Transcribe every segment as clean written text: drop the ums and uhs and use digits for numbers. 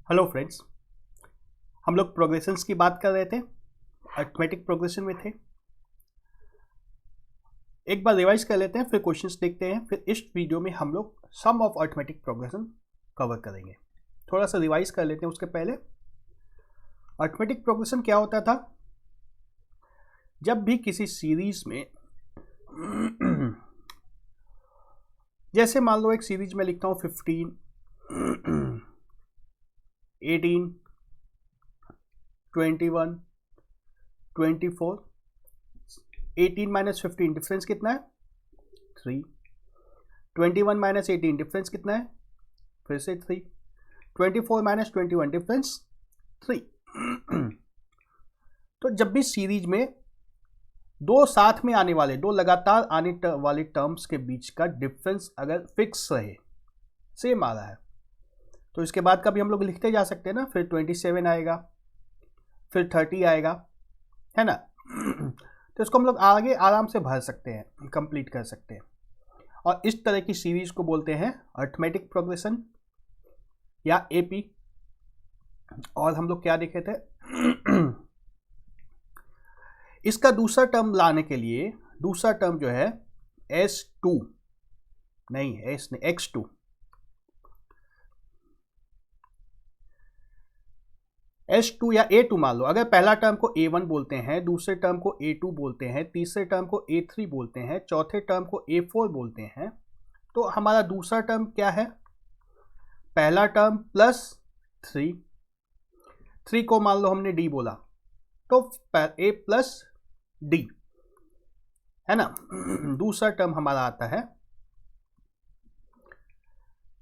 Hello friends, हम लोग progressions की बात कर रहे थे, अरिथमेटिक प्रोग्रेशन में थे। एक बार रिवाइज कर लेते हैं, फिर क्वेश्चंस देखते हैं, फिर इस वीडियो में हम लोग सम ऑफ अरिथमेटिक प्रोग्रेशन कवर करेंगे। थोड़ा सा रिवाइज कर लेते हैं। उसके पहले अरिथमेटिक प्रोग्रेशन क्या होता था? जब भी किसी सीरीज में जैसे मान लो एक सीरीज में लिखता हूँ 15, 18, 21, 24, 18 माइनस 15 डिफरेंस कितना है? 3। 21 माइनस 18 डिफरेंस कितना है? फिर से 3। 24 माइनस 21 डिफरेंस 3। तो जब भी सीरीज में दो साथ में आने वाले, दो लगातार आने वाले टर्म्स के बीच का डिफरेंस अगर फिक्स रहे, सेम आ रहा है, तो इसके बाद का भी हम लोग लिखते जा सकते हैं ना। फिर 27 आएगा, फिर 30 आएगा, है ना। तो इसको हम लोग आगे आराम से भर सकते हैं, कंप्लीट कर सकते हैं। और इस तरह की सीरीज को बोलते हैं अरिथमेटिक प्रोग्रेशन या एपी। और हम लोग क्या देखे थे? इसका दूसरा टर्म लाने के लिए, दूसरा टर्म जो है S2 नहीं, S नहीं, X2। S2 या A2 मान लो। अगर पहला टर्म को A1 बोलते हैं, दूसरे टर्म को A2 बोलते हैं, तीसरे टर्म को A3 बोलते हैं, चौथे टर्म को A4 बोलते हैं, तो हमारा दूसरा टर्म क्या है? पहला टर्म प्लस 3 को मान लो हमने D बोला, तो A प्लस D, है ना। दूसरा टर्म हमारा आता है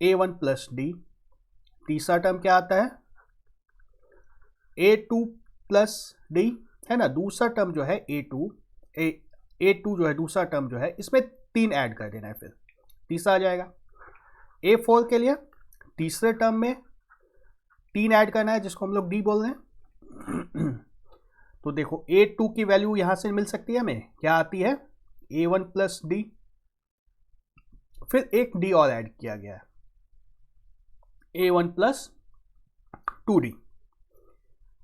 A1 प्लस D। तीसरा टर्म क्या आता है? A2 प्लस D, है ना। दूसरा टर्म जो है A2 जो है, दूसरा टर्म जो है, इसमें 3 ऐड कर देना है, फिर तीसरा आ जाएगा। A4 के लिए तीसरे टर्म में 3 ऐड करना है, जिसको हम लोग D बोल रहे हैं। तो देखो A2 की वैल्यू यहां से मिल सकती है हमें, क्या आती है? A1 प्लस D, फिर एक D और ऐड किया गया है, A1 प्लस 2D।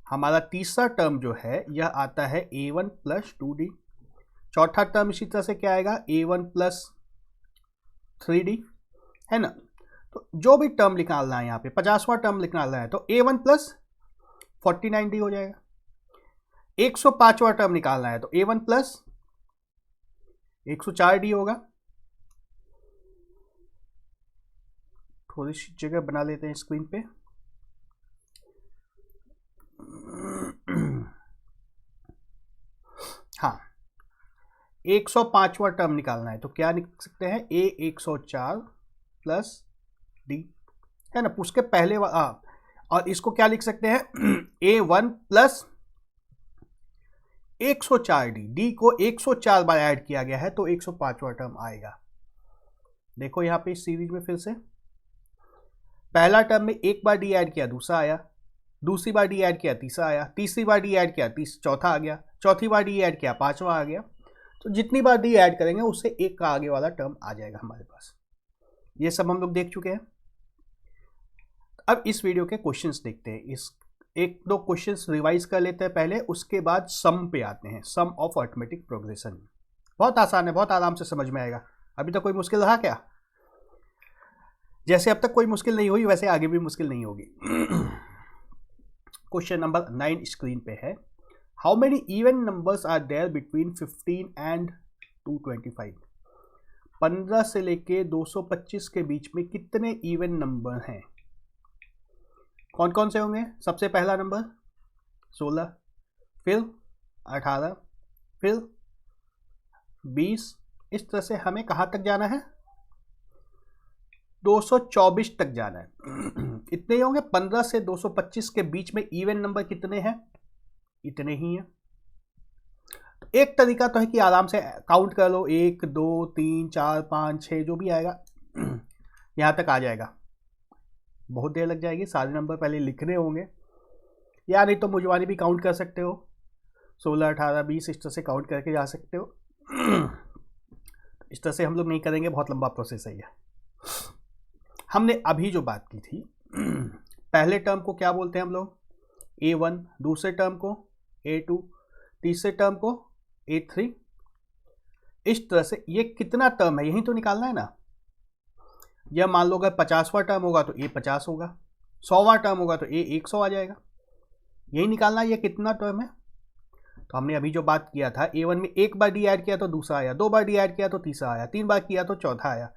हमारा तीसरा टर्म जो है यह आता है A1 प्लस 2D। चौथा टर्म इसी तरह से क्या आएगा? A1 प्लस 3D, है ना। तो जो भी टर्म निकालना है यहाँ पे, 50वां टर्म निकालना है, तो A1 प्लस 49D हो जाएगा। 105वां टर्म निकालना है तो A1 प्लस 104D होगा। थोड़ी सी जगह बना लेते हैं स्क्रीन पे। हाँ, 105वां टर्म निकालना है तो क्या लिख सकते हैं? A 104 प्लस D, है ना। उसके पहले और इसको क्या लिख सकते हैं? A1 plus 104D। D को 104 बार ऐड किया गया है तो 105वां टर्म आएगा। देखो यहाँ पे इस सीरीज में फिर से पहला टर्म में एक बार D ऐड किया, दूसरा आया, दूसरी बार D ऐड किया, तीसरा आया, तीसरी बार D ऐड किया, चौथा आ गया, चौथी बार D ऐड किया, पांचवा आ गया। तो जितनी बार D ऐड करेंगे उससे एक का आगे वाला टर्म आ जाएगा हमारे पास। ये सब हम लोग देख चुके हैं। अब इस वीडियो के क्वेश्चंस देखते हैं। इस एक दो क्वेश्चंस रिवाइज कर लेते हैं पहले, उसके बाद सम पे आते हैं, सम ऑफ अरिथमेटिक प्रोग्रेशन। बहुत आसान है, बहुत आराम से समझ में आएगा। अभी तक कोई मुश्किल रहा क्या? जैसे अब तक कोई मुश्किल नहीं हुई, वैसे आगे भी मुश्किल नहीं होगी। क्वेश्चन नंबर 9 स्क्रीन पे है। How many even numbers are there between 15 and 225? 15 से लेके 225 के बीच में कितने इवन नंबर हैं? कौन कौन से होंगे? सबसे पहला नंबर 16, फिर 18, फिर 20। इस तरह से हमें कहाँ तक जाना है? 224 तक जाना है। इतने ही होंगे। 15 से 225 के बीच में इवन नंबर कितने हैं? इतने ही हैं। तो एक तरीका तो है कि आराम से काउंट कर लो, 1 2 3 4 5 6 जो भी आएगा यहाँ तक आ जाएगा। बहुत देर लग जाएगी, सारे नंबर पहले लिखने होंगे, या नहीं तो मुझवानी भी काउंट कर सकते हो। 16 18 20 इस तरह से काउंट करके जा सकते हो। इस तरह से हम लोग नहीं करेंगे, बहुत लंबा प्रोसेस है ये। हमने अभी जो बात की थी पहले टर्म को क्या बोलते हैं हम लोग, A1, दूसरे टर्म को A2, तीसरे टर्म को A3। इस तरह से ये कितना टर्म है यही तो निकालना है ना। जब मान लो अगर 50वां टर्म होगा तो A 50 होगा, 100वां टर्म होगा तो A 100 आ जाएगा। यही निकालना है ये कितना टर्म है। तो हमने अभी जो बात किया था A1 में एक बार डी ऐड किया तो दूसरा आया, 2 बार डी ऐड किया तो तीसरा आया, 3 बार किया तो चौथा आया।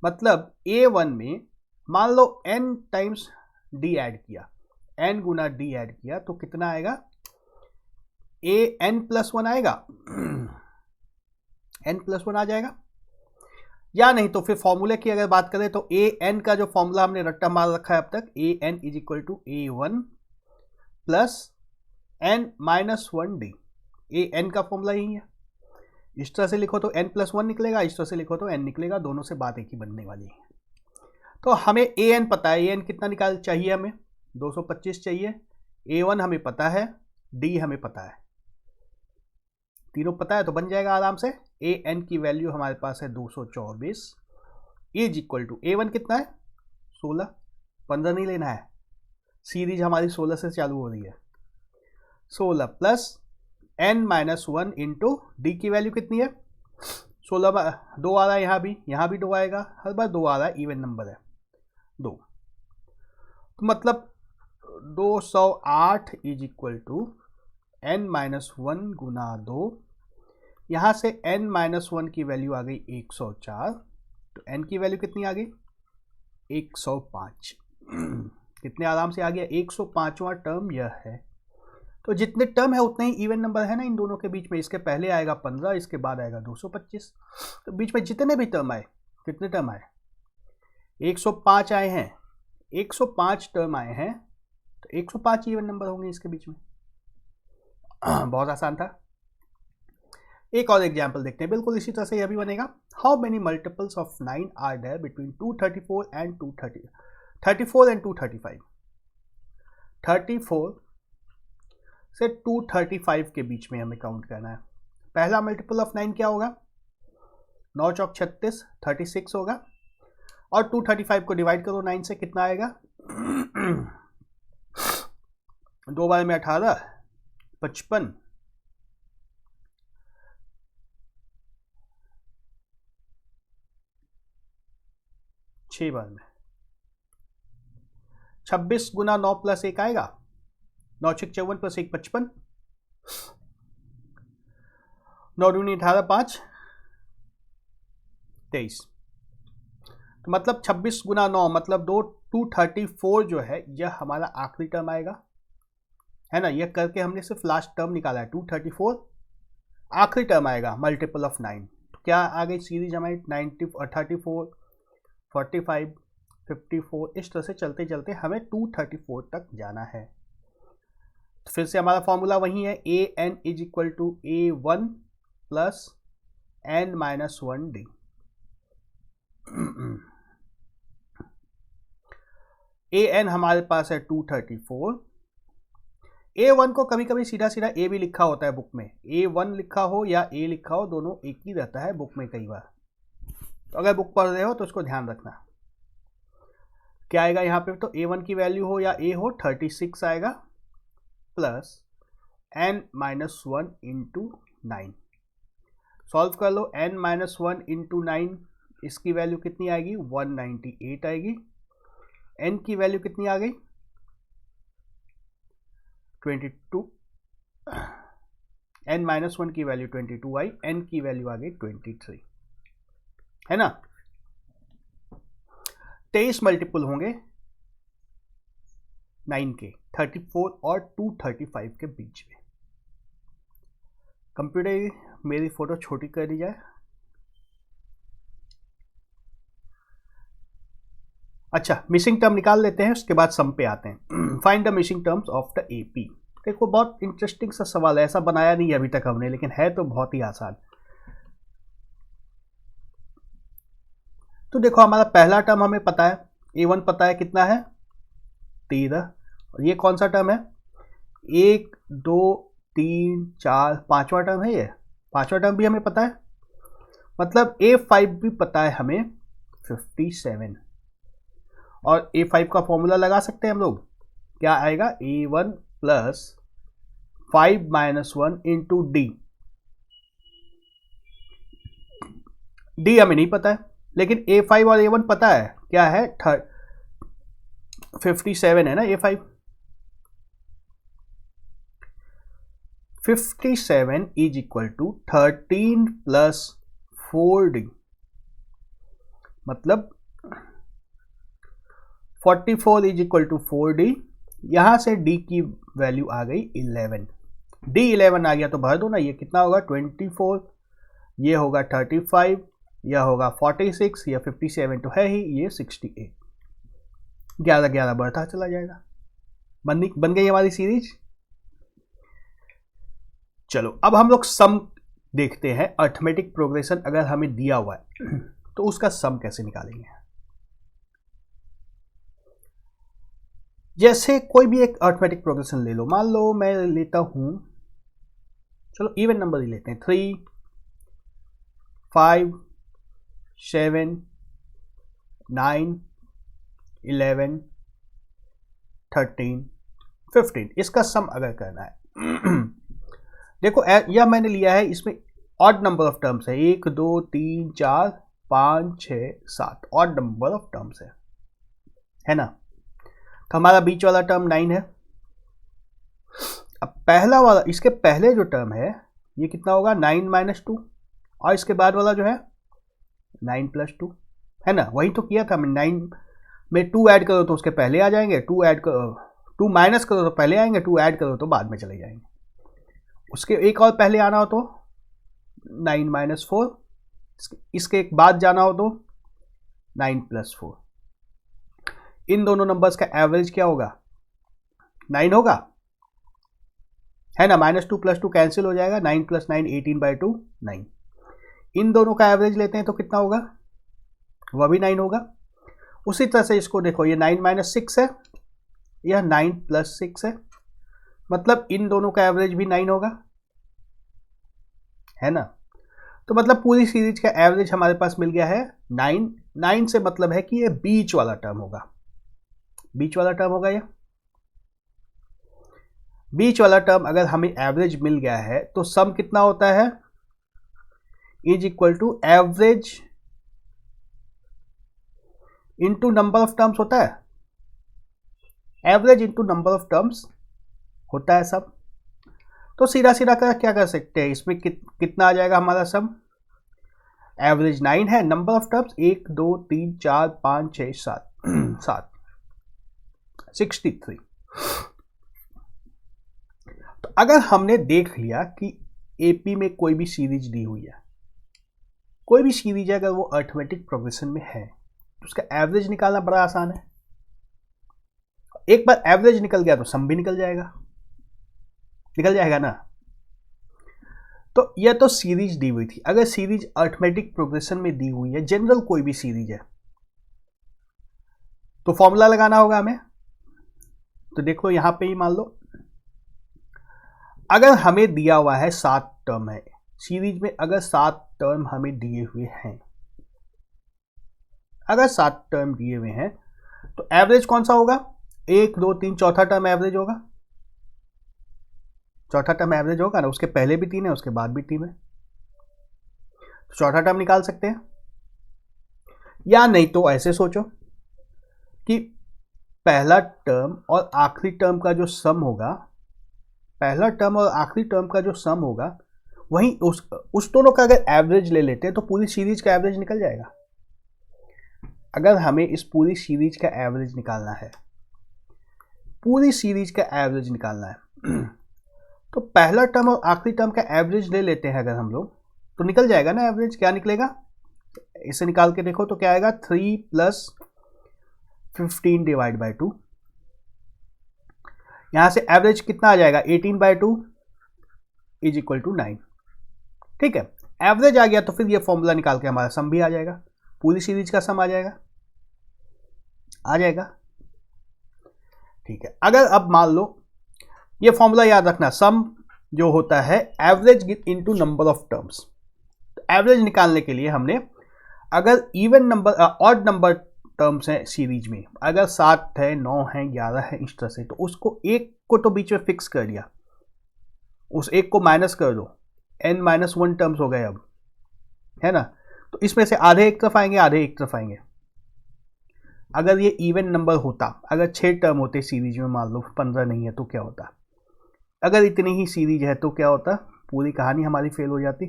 मतलब A1 में मान लो n टाइम्स डी ऐड किया, n गुना डी ऐड किया तो कितना आएगा, an+1 आएगा, n+1 आ जाएगा। या नहीं तो फिर फॉर्मूले की अगर बात करें तो an का जो फॉर्मूला हमने रट्टा मार रखा है अब तक, an = A1 + n-1d, an का फॉर्मूला यही है। इस तरह से लिखो तो n+1 निकलेगा, इस तरह से लिखो तो n निकलेगा, दोनों से बात एक ही बनने वाली है। तो हमें an पता है, an कितना निकाल चाहिए हमें, 225 चाहिए। A1 हमें पता है, d हमें पता है, तीनों पता है तो बन जाएगा आराम से। an की वैल्यू हमारे पास है 224 = A1 कितना है 16, 15 नहीं लेना है, सीरीज हमारी 16 से चालू हो रही है। 16 + n-1 इंटू डी की वैल्यू कितनी है 16, 2 आ रहा है, यहाँ भी 2 आएगा, हर बार 2 आ रहा है, इवन नंबर है 2। तो मतलब 208 = n-1 गुना 2, यहाँ से n-1 की वैल्यू आ गई 104, तो n की वैल्यू कितनी आ गई 105। कितने आराम से आ गया, 105वां टर्म यह है। तो जितने टर्म है उतने ही इवन नंबर है ना इन दोनों के बीच में, इसके पहले आएगा 15, इसके बाद आएगा 225, तो बीच में जितने भी टर्म आए, कितने टर्म आए 105 आए हैं, 105 टर्म आए हैं, तो 105 इवन नंबर होंगे इसके बीच में। बहुत आसान था। एक और एग्जाम्पल देखते हैं, बिल्कुल इसी तरह से यह भी बनेगा। How many multiples of 9 are there between 234 and 235। 34 से 235 के बीच में हमें काउंट करना है। पहला मल्टीपल ऑफ 9 क्या होगा, 9 चौक 36, 36 होगा, और 235 को डिवाइड करो 9 से, कितना आएगा 2 बार में 18, 55, 6 बार में 26 गुना 9 + 1 आएगा, 9 × 54 + 1 55, 9 दूनी 18, 5 23। तो मतलब 26 गुना 9 मतलब 234 जो है यह हमारा आखिरी टर्म आएगा, है ना। यह करके हमने सिर्फ लास्ट टर्म निकाला है, 234 आखिरी टर्म आएगा मल्टीपल ऑफ 9। तो क्या आ गई सीरीज हमारी 34, 45, 54, इस तरह से चलते चलते हमें 234 तक जाना है। तो फिर से हमारा फॉर्मूला वही है, an = A1 + n-1d। an हमारे पास है 234। A1 को कभी कभी सीधा सीधा A भी लिखा होता है बुक में, A1 लिखा हो या A लिखा हो, दोनों एक ही रहता है बुक में कई बार। तो अगर बुक पढ़ रहे हो तो उसको ध्यान रखना। क्या आएगा यहाँ पे, तो A1 की वैल्यू हो या A हो, 36 आएगा प्लस n-1 इंटू 9। सॉल्व कर लो, n-1 इंटू 9, इसकी वैल्यू कितनी आएगी 198 आएगी। n की वैल्यू कितनी आ गई 22, n-1 की वैल्यू 22 आई, n की वैल्यू आ गई 23, है ना। 23 मल्टीपल होंगे 9 के, 34 और 235 के बीच में। कंप्यूटर मेरी फोटो छोटी कर दी जाए। अच्छा, मिसिंग टर्म निकाल लेते हैं, उसके बाद सम पे आते हैं। Find the missing terms of the AP. देखो बहुत इंटरेस्टिंग सा सवाल है, ऐसा बनाया नहीं अभी तक हमने, लेकिन है तो बहुत ही आसान। तो देखो हमारा पहला टर्म हमें पता है, A1 पता है कितना है 13, और ये कौन सा टर्म है 1 2 3 4, पांचवा टर्म है, ये पांचवा टर्म भी हमें पता है, मतलब A5 भी पता है हमें 57। और A5 का फॉर्मूला लगा सकते हैं हम लोग, क्या आएगा, A1 plus 5 minus 1 into D. D हमें नहीं पता है, लेकिन A5 और A1 पता है, क्या है 57 है ना A5। 57 is equal to 13 plus 4D, मतलब 44 इज इक्वल टू 4D। यहां से D की वैल्यू आ गई 11। D 11 आ गया तो भर दो ना, ये कितना होगा 24, ये होगा 35, यह होगा 46, यह 57 तो है ही, ये 68। 11 बढ़ता चला जाएगा। बन गई हमारी सीरीज। चलो अब हम लोग सम देखते हैं। अर्थमेटिक प्रोग्रेशन अगर हमें दिया हुआ है तो उसका सम कैसे निकालेंगे। जैसे कोई भी एक अर्थमेटिक प्रोग्रेशन ले लो, मान लो मैं लेता हूं, चलो इवन नंबर ही लेते हैं, 3, 5, 7, 9, 11, 13, 15, इसका सम अगर करना है देखो यह मैंने लिया है, इसमें ऑड नंबर ऑफ टर्म्स है, 1, 2, 3, 4, 5, 6, 7 ऑड नंबर ऑफ टर्म्स है ना। तो हमारा बीच वाला टर्म 9 है। अब पहला वाला, इसके पहले जो टर्म है ये कितना होगा, 9 माइनस 2, और इसके बाद वाला जो है 9 प्लस 2, है ना। वही तो किया था मैं, 9 में 2 ऐड करो तो उसके पहले आ जाएंगे, 2 माइनस करो तो पहले आएंगे, 2 ऐड करो तो बाद में चले जाएंगे। उसके एक और पहले आना हो तो 9 माइनस 4, इसके एक बाद जाना हो तो 9 प्लस 4। इन दोनों नंबर्स का एवरेज क्या होगा, 9 होगा, है ना। -2 + 2 कैंसिल हो जाएगा, 9 + 9 18/2 9। इन दोनों का एवरेज लेते हैं तो कितना होगा, वह भी 9 होगा। उसी तरह से इसको देखो, ये 9 - 6 है, यह 9 + 6 है, मतलब इन दोनों का एवरेज भी 9 होगा, है ना। तो मतलब पूरी सीरीज का एवरेज हमारे पास मिल गया है 9। 9 से मतलब है कि ये बीच वाला टर्म होगा, बीच वाला टर्म होगा। ये बीच वाला टर्म अगर हमें एवरेज मिल गया है तो सम कितना होता है, is equal to average into number of terms होता है, average into number of terms होता है सब। तो सीधा सीधा क्या कर सकते हैं, इसमें कितना आ जाएगा हमारा सम, एवरेज 9 है, नंबर ऑफ टर्म्स 1, 2, 3, 4, 5, 6, 7 63। तो अगर हमने देख लिया कि एपी में कोई भी सीरीज दी हुई है, कोई भी सीरीज अगर वो अर्थमेटिक प्रोग्रेशन में है तो उसका एवरेज निकालना बड़ा आसान है। एक बार एवरेज निकल गया तो सम भी निकल जाएगा ना। तो यह तो सीरीज दी हुई थी। अगर सीरीज अर्थमेटिक प्रोग्रेशन में दी हुई है, जनरल कोई भी सीरीज है, तो फॉर्मूला लगाना होगा हमें। तो देखो यहां पे ही मान लो, अगर हमें दिया हुआ है 7 टर्म है सीरीज में, अगर 7 टर्म हमें दिए हुए हैं, अगर 7 टर्म दिए हुए हैं तो एवरेज कौन सा होगा, 1, 2, 3, चौथा टर्म एवरेज होगा, चौथा टर्म एवरेज होगा ना। उसके पहले भी 3 है, उसके बाद भी 3 है, तो चौथा टर्म निकाल सकते हैं। या नहीं तो ऐसे सोचो कि पहला टर्म और आखिरी टर्म का जो सम होगा, पहला टर्म और आखिरी टर्म का जो सम होगा, वहीं उस दोनों का अगर एवरेज ले लेते हैं तो पूरी सीरीज का एवरेज निकल जाएगा। अगर हमें इस पूरी सीरीज का एवरेज निकालना है, पूरी सीरीज का एवरेज निकालना है तो पहला टर्म और आखिरी टर्म का एवरेज ले लेते हैं अगर हम लोग, तो निकल जाएगा ना एवरेज। क्या निकलेगा, इसे निकाल के देखो तो क्या आएगा, 3 + 15/2। यहां से एवरेज कितना आ जाएगा, 18/2 इज इक्वल टू 9। ठीक है, एवरेज आ गया तो फिर ये फॉर्मूला निकाल के हमारा सम भी आ जाएगा, पूरी सीरीज का सम आ जाएगा। ठीक है, अगर अब मान लो ये फॉर्मूला याद रखना, सम जो होता है average into number of terms. Average निकालने के लिए हमने अगर even number odd number terms हैं सीरीज में, अगर 7 है, 9 है, 11 है, इस तरह से, तो उसको एक को तो बीच में फिक्स कर दिया, उस एक को माइनस कर दो, n-1 टर्म्स हो गए अब, है ना। तो इसमें से आधे एक तरफ आएंगे, आधे एक तरफ आएंगे। अगर ये इवन नंबर होता, अगर 6 टर्म होते सीरीज में, मान लो 15 नहीं है तो क्या होता, अगर इतनी ही सीरीज है तो क्या होता, पूरी कहानी हमारी फेल हो जाती,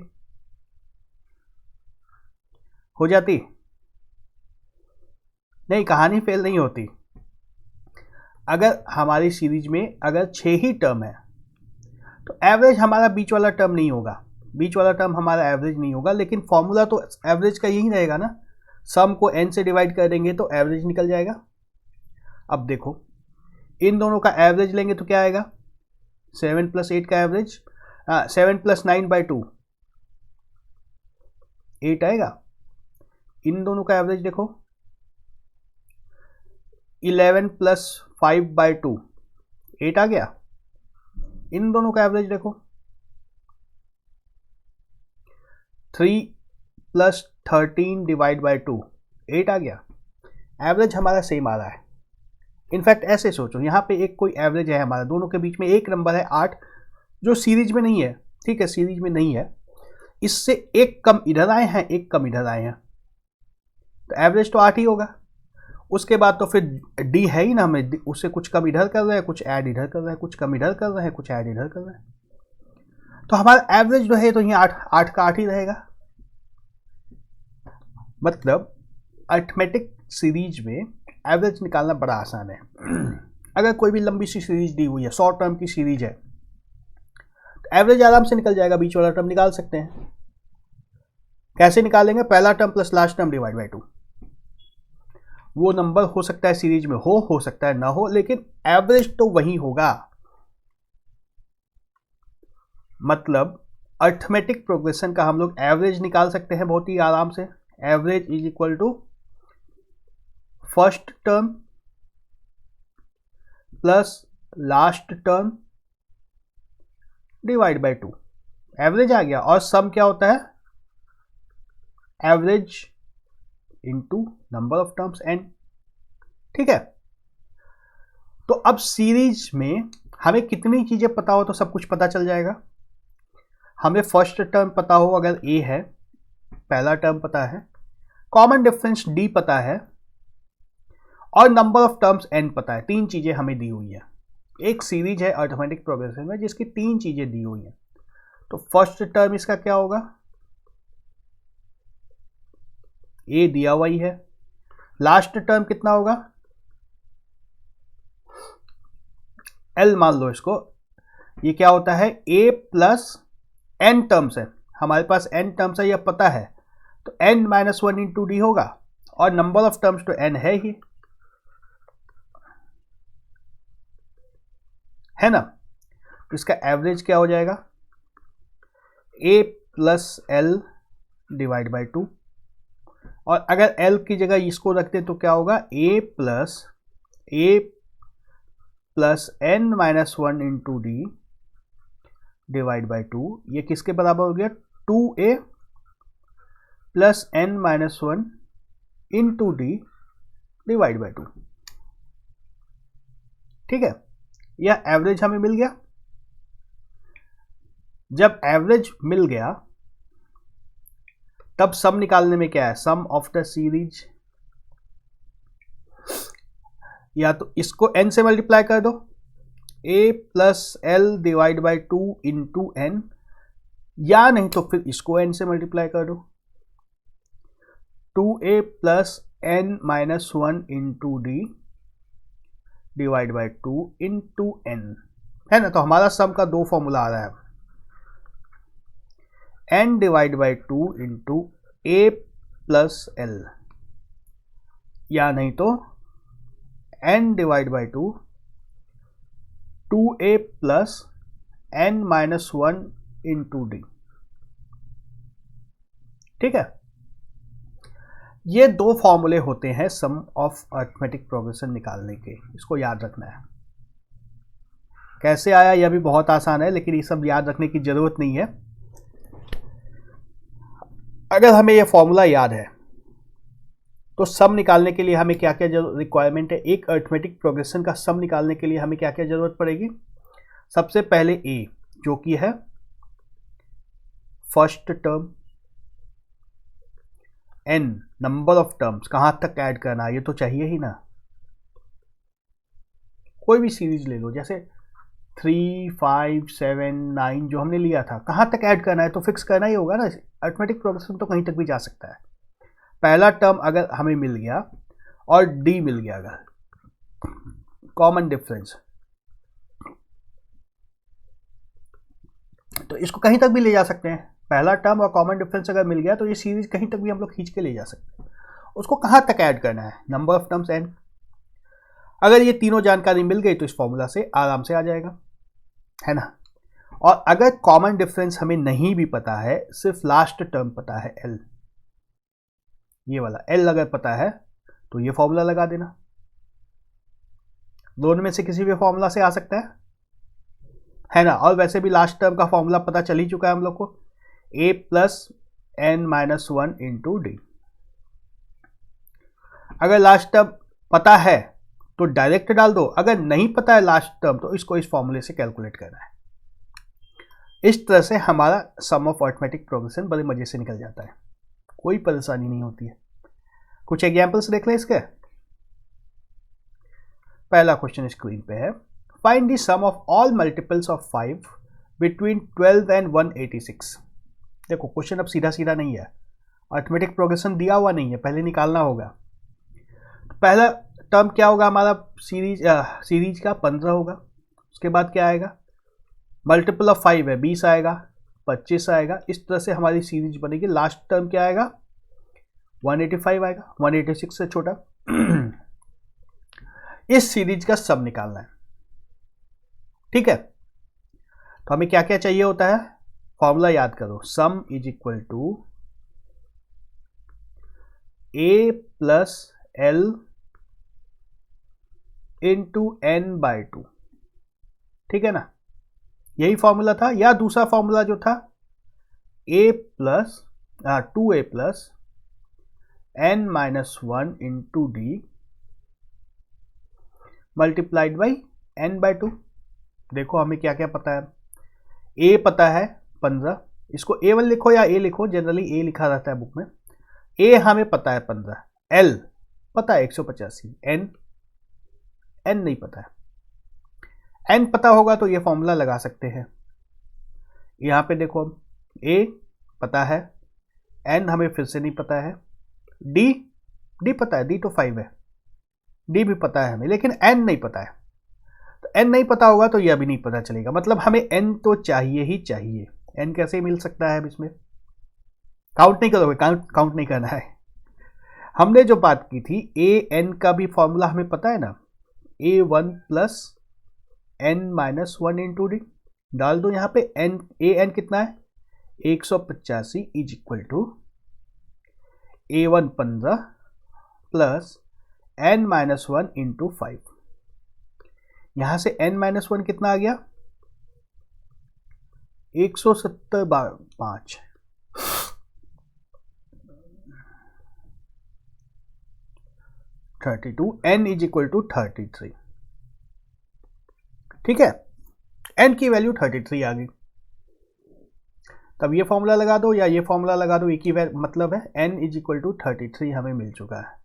नहीं, कहानी फेल नहीं होती। अगर हमारी सीरीज में अगर 6 ही टर्म है तो एवरेज हमारा बीच वाला टर्म नहीं होगा, बीच वाला टर्म हमारा एवरेज नहीं होगा, लेकिन फॉर्मूला तो एवरेज का यही रहेगा ना, सम को n से डिवाइड कर देंगे तो एवरेज निकल जाएगा। अब देखो इन दोनों का एवरेज लेंगे तो क्या आएगा, 7 + 8 का एवरेज, 7 + 9/2 8 आएगा। इन दोनों का एवरेज देखो, 11 + 5/2 8 आ गया। इन दोनों का एवरेज देखो, 3 + 13/2 8 आ गया। एवरेज हमारा सेम आ रहा है। इनफैक्ट ऐसे सोचो, यहाँ पे एक कोई एवरेज है हमारा, दोनों के बीच में एक नंबर है 8 जो सीरीज में नहीं है, ठीक है, सीरीज में नहीं है, इससे एक कम इधर आए हैं, एक कम इधर आए हैं, तो एवरेज तो 8 ही होगा। उसके बाद तो फिर डी है ही ना, हमें उससे कुछ कम इधर कर रहे हैं, कुछ ऐड इधर कर रहे हैं, कुछ कम इधर कर रहे हैं, कुछ ऐड इधर कर रहे हैं, तो हमारा एवरेज जो है तो यहाँ 8 का 8 ही रहेगा। मतलब अरिथमेटिक सीरीज में एवरेज निकालना बड़ा आसान है। अगर कोई भी लंबी सी सीरीज दी हुई है, 100 टर्म की सीरीज है, तो एवरेज आराम से निकल जाएगा, बीच वाला टर्म निकाल सकते हैं। कैसे निकालेंगे, पहला term plus last term divide by 2। वो नंबर हो सकता है सीरीज में हो सकता है ना हो, लेकिन एवरेज तो वही होगा। मतलब अरिथमेटिक प्रोग्रेशन का हम लोग एवरेज निकाल सकते हैं बहुत ही आराम से। Average is equal to first term plus last term divide by 2, average आ गया। और सम क्या होता है, average into number of terms n, ठीक है। तो अब सीरीज में हमें कितनी चीजें पता हो तो सब कुछ पता चल जाएगा। हमें फर्स्ट टर्म पता हो अगर a है, पहला टर्म पता है, कॉमन डिफरेंस d पता है, और नंबर ऑफ टर्म्स n पता है। 3 चीजें हमें दी हुई है। एक सीरीज है अरिथमेटिक प्रोग्रेशन में जिसकी 3 चीजें दी हुई हैं। तो फर्स्ट टर्म इसका क्या होगा, a दिया हुआ ही है। लास्ट टर्म कितना होगा, l मान लो इसको, ये क्या होता है, a प्लस n टर्म्स है, हमारे पास n टर्म्स है, यह पता है, तो n-1 इंटू डी होगा, और नंबर ऑफ टर्म्स तो n है ही, है ना। तो इसका एवरेज क्या हो जाएगा, a plus l divide by 2, और अगर l की जगह इसको रखते तो क्या होगा, a plus n-1 into D divide by 2, ये किसके बराबर हो गया, 2a plus n-1 into D divide by 2, ठीक है। यह एवरेज हमें मिल गया। जब एवरेज मिल गया तब सम निकालने में क्या है, सम ऑफ द सीरीज, या तो इसको n से मल्टीप्लाई कर दो, a plus l divide by 2 into n, या नहीं तो फिर इसको n से मल्टीप्लाई कर दो, 2a plus n-1 into D divide by 2 into n, है ना। तो हमारा सम का 2 फॉर्मूला आ रहा है, n divide by 2 into a plus l, या नहीं तो n divide by 2 2a plus n-1 into D, ठीक है। ये 2 फॉर्मूले होते हैं सम ऑफ अरिथमेटिक प्रोग्रेशन निकालने के, इसको याद रखना है। कैसे आया यह भी बहुत आसान है, लेकिन ये सब याद रखने की जरूरत नहीं है। अगर हमें यह फॉर्मूला याद है तो सम निकालने के लिए हमें क्या क्या रिक्वायरमेंट है, एक अरिथमेटिक प्रोग्रेशन का सम निकालने के लिए हमें क्या क्या जरूरत पड़ेगी। सबसे पहले ए जो कि है first term, N number of terms, कहां तक ऐड करना है ये तो चाहिए ही ना। कोई भी सीरीज ले लो, जैसे 3, 5, 7, 9 जो हमने लिया था, कहां तक ऐड करना है तो फिक्स करना ही होगा ना। अरिथमेटिक प्रोग्रेशन तो कहीं तक भी जा सकता है। पहला टर्म अगर हमें मिल गया और डी मिल गया, अगर कॉमन डिफरेंस, तो इसको कहीं तक भी ले जा सकते हैं। पहला टर्म और कॉमन डिफरेंस अगर मिल गया तो ये सीरीज कहीं तक भी हम लोग खींच के ले जा सकते हैं। उसको कहां तक ऐड करना है, नंबर ऑफ टर्म्स एन। अगर ये तीनों जानकारी मिल गई तो इस फॉर्मूला से आराम से आ जाएगा, है ना। और अगर कॉमन डिफरेंस हमें नहीं भी पता है, सिर्फ लास्ट टर्म पता है एल, ये वाला एल अगर पता है तो ये फॉर्मूला लगा देना। दोनों में से किसी भी फॉर्मूला से आ सकता है ना। और वैसे भी लास्ट टर्म का फॉर्मूला पता चल ही चुका है हम लोग को, a plus N minus 1 into D. अगर लास्ट टर्म पता है तो डायरेक्ट डाल दो, अगर नहीं पता है लास्ट टर्म तो इसको इस फॉर्मूले से कैलकुलेट करना है। इस तरह से हमारा सम ऑफ अरिथमेटिक प्रोग्रेशन बड़े मजे से निकल जाता है, कोई परेशानी नहीं होती है। कुछ एग्जाम्पल्स देख लें इसके। पहला क्वेश्चन स्क्रीन पे है, find the sum of all multiples of 5 between 12 and 186। देखो क्वेश्चन अब सीधा सीधा नहीं है, अरिथमेटिक प्रोग्रेशन दिया हुआ नहीं है, पहले निकालना होगा। पहला टर्म क्या होगा हमारा, सीरीज का 15 होगा। उसके बाद क्या आएगा, मल्टीपल ऑफ 5 है, 20 आएगा, 25 आएगा। इस तरह से हमारी सीरीज बनेगी। लास्ट टर्म क्या आएगा, 185 आएगा, 186 से छोटा। इस सीरीज का सम निकालना है, ठीक है। तो हमें क्या क्या चाहिए होता है, फॉर्मूला याद करो, sum is equal to A plus L into N by 2, ठीक है ना। यही फॉर्मूला था, या दूसरा फॉर्मूला जो था a plus 2a plus n minus 1 into D multiplied by n by 2। देखो हमें क्या क्या पता है, a पता है 15, इसको a1 लिखो या a लिखो, जनरली a लिखा रहता है बुक में। a हमें पता है 15, l पता है 185, n नहीं पता है। n पता होगा तो ये फॉर्मूला लगा सकते हैं। यहाँ पे देखो a पता है, n हमें फिर से नहीं पता है, d पता है, d तो 5 है, d भी पता है हमें, लेकिन n नहीं पता है। तो n नहीं पता होगा तो यह भी नहीं पता चलेगा, मतलब हमें n तो चाहिए ही चाहिए। n कैसे मिल सकता है, अब इसमें काउंट नहीं करोगे, काउंट नहीं करना है। हमने जो बात की थी a n का भी फॉर्मूला हमें पता है ना, a1 plus n minus 1 into D. डाल दो यहाँ पे n, a n कितना है 185 is equal to a1 15 plus n minus 1 into 5। यहां से n माइनस 1 कितना आ गया 170/5, n इज इक्वल टू 33, ठीक है। n की वैल्यू 33 आ गई। तब ये फॉर्मूला लगा दो या ये फॉर्मूला लगा दो, एक ही मतलब है, n इज इक्वल टू 33 हमें मिल चुका है।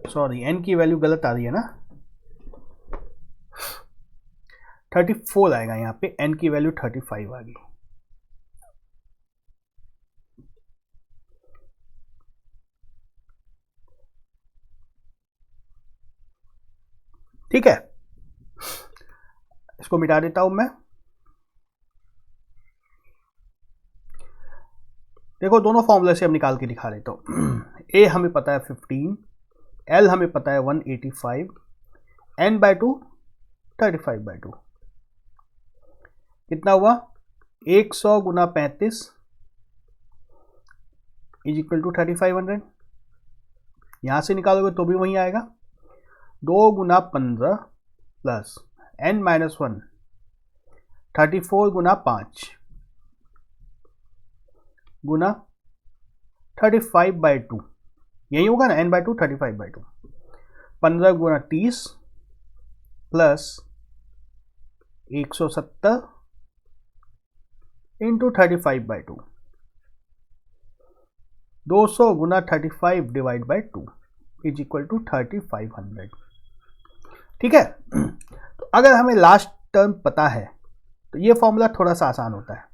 सॉरी n की वैल्यू गलत आ रही है ना, 34 आएगा यहाँ पे, n की वैल्यू 35 आ गई। ठीक है, इसको मिटा देता हूं मैं। देखो दोनों फॉर्मूले से हम निकाल के दिखा देता हूं। a हमें पता है 15, l हमें पता है 185, n बाय 2 35/2। कितना हुआ 100 गुना 35 इज इक्वल टू 3500। यहां से निकालोगे तो भी वही आएगा, 2 गुना 15 प्लस n-1 34 गुना 5 गुना 35/2, यही होगा ना, n/2 35/2, 15 गुना 30 प्लस 170 इंटू 35/2, 200 गुना 35 divide by 2 is equal to 3500। ठीक है, तो अगर हमें लास्ट टर्म पता है तो ये फॉर्मूला थोड़ा सा आसान होता है,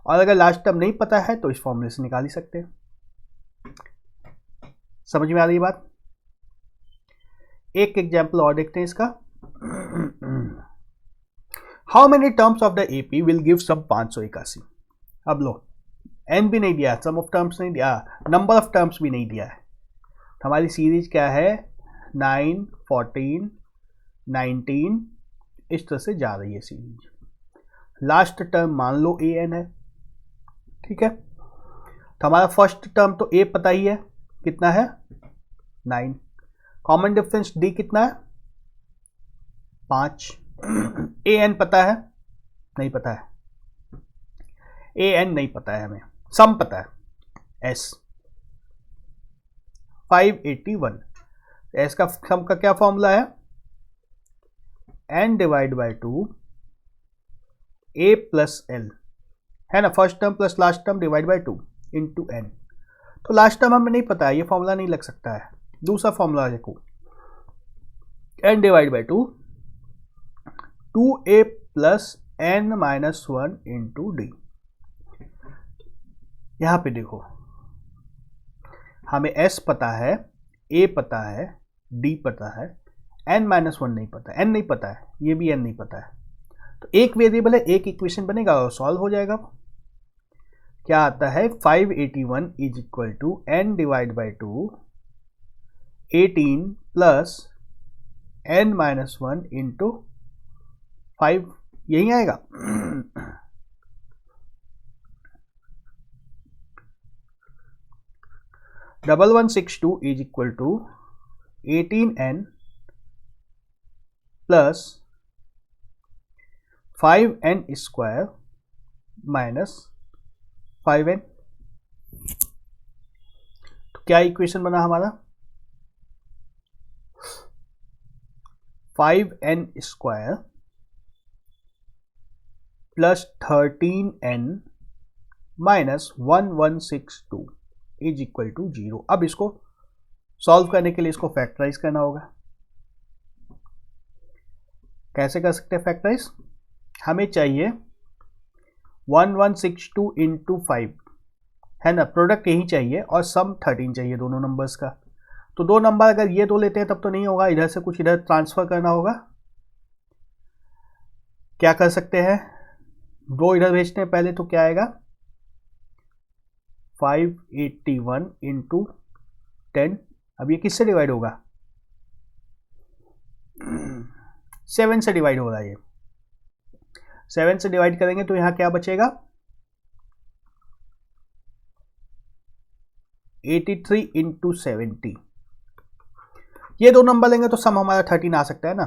और अगर लास्ट टर्म नहीं पता है तो इस फॉर्मूले से निकाल ही सकते हैं। समझ में आ रही बात? एक एग्जाम्पल और देखते हैं इसका। How many terms of the AP will give sum 581। अब लो, एन भी नहीं दिया, सम ऑफ टर्म्स नहीं दिया, नंबर ऑफ टर्म्स भी नहीं दिया है, तो हमारी सीरीज क्या है, 9, 14, 19, इस तरह से जा रही है सीरीज। लास्ट टर्म मान लो ए एन है। ठीक है, तो हमारा फर्स्ट टर्म तो ए पता ही है, कितना है 9, कॉमन डिफरेंस डी कितना है 5, ए एन पता है, नहीं पता है, ए एन नहीं पता है हमें, सम पता है एस 581। एस का सम का क्या फॉर्मूला है, N divide by 2 A plus L, है ना, first term plus last term divide by 2 into N. तो लास्ट टर्म हमें नहीं पता है, ये फॉर्मूला नहीं लग सकता है। दूसरा फॉर्मूला देखो, N divide by 2 2a plus n-1 into D. यहां पे देखो, हमें s पता है, a पता है, d पता है, n-1 नहीं पता है, n नहीं पता है, ये भी n नहीं पता है, तो एक वेरिएबल है, एक इक्वेशन बनेगा और सॉल्व हो जाएगा। क्या आता है, 581 is equal to n divide by 2 18 plus n-1 into 5, यही आएगा। 1162 is equal to 18n plus 5n square minus 5n। तो क्या इक्वेशन बना हमारा, 5n square plus 13n minus 1162 is equal to 0। अब इसको सॉल्व करने के लिए इसको फैक्टराइज करना होगा। कैसे कर सकते हैं फैक्टराइज, हमें चाहिए 1162 इंटू 5, है ना, प्रोडक्ट यही चाहिए और सम 13 चाहिए दोनों नंबर्स का। तो दो नंबर अगर ये दो लेते हैं तब तो नहीं होगा, इधर से कुछ इधर ट्रांसफर करना होगा। क्या कर सकते हैं, दो इधर भेजते हैं पहले, तो क्या आएगा 581 इंटू 10। अब ये किससे डिवाइड होगा, 7 से डिवाइड हो रहा है, ये 7 से डिवाइड करेंगे तो यहां क्या बचेगा 83 इंटू 70। ये दो नंबर लेंगे तो सम हमारा 13 आ सकता है ना,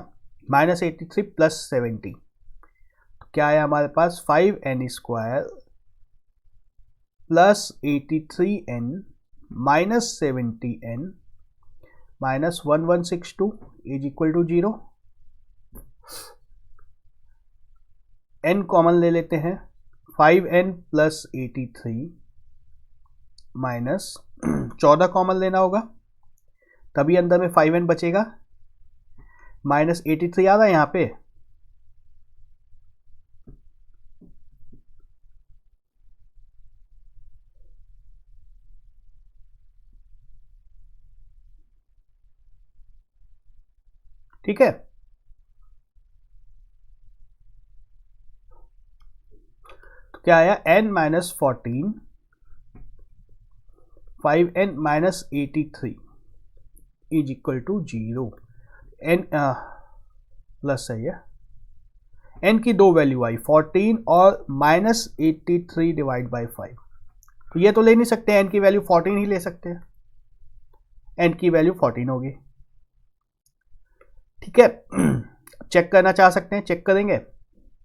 -83 प्लस 70। क्या है हमारे पास 5n square plus 83n minus 70n minus 1162 is equal to 0। n common ले लेते हैं, 5n प्लस 83 माइनस 14 कॉमन लेना होगा, तभी अंदर में 5n बचेगा, माइनस 83 आ रहा है यहाँ पे, ठीक है। तो क्या आया, n minus 14 5n minus 83 is equal to 0। n plus है ये, n की दो वैल्यू आई 14 और माइनस 83 डिवाइड बाई 5। तो ये तो ले नहीं सकते, n की वैल्यू 14 ही ले सकते हैं, n की वैल्यू 14 होगी, ठीक है। चेक करना चाह सकते हैं, चेक करेंगे।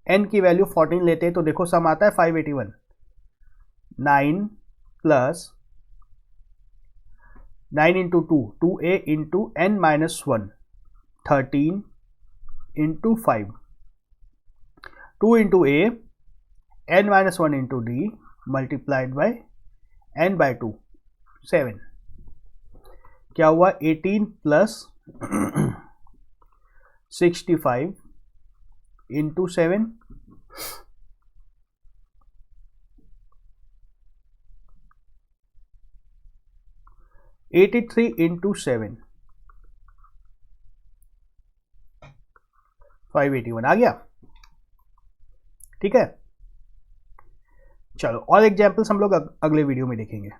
n की वैल्यू 14 लेते हैं तो देखो सम आता है 581। 9 plus 9 into 2 2a into n minus 1 13 into 5 2 into a n minus 1 into d multiplied by n by 2 7। क्या हुआ 18 प्लस 65 इंटू 7 83 इंटू 7 581 आ गया। ठीक है, चलो और एग्जाम्पल्स हम लोग अगले वीडियो में देखेंगे।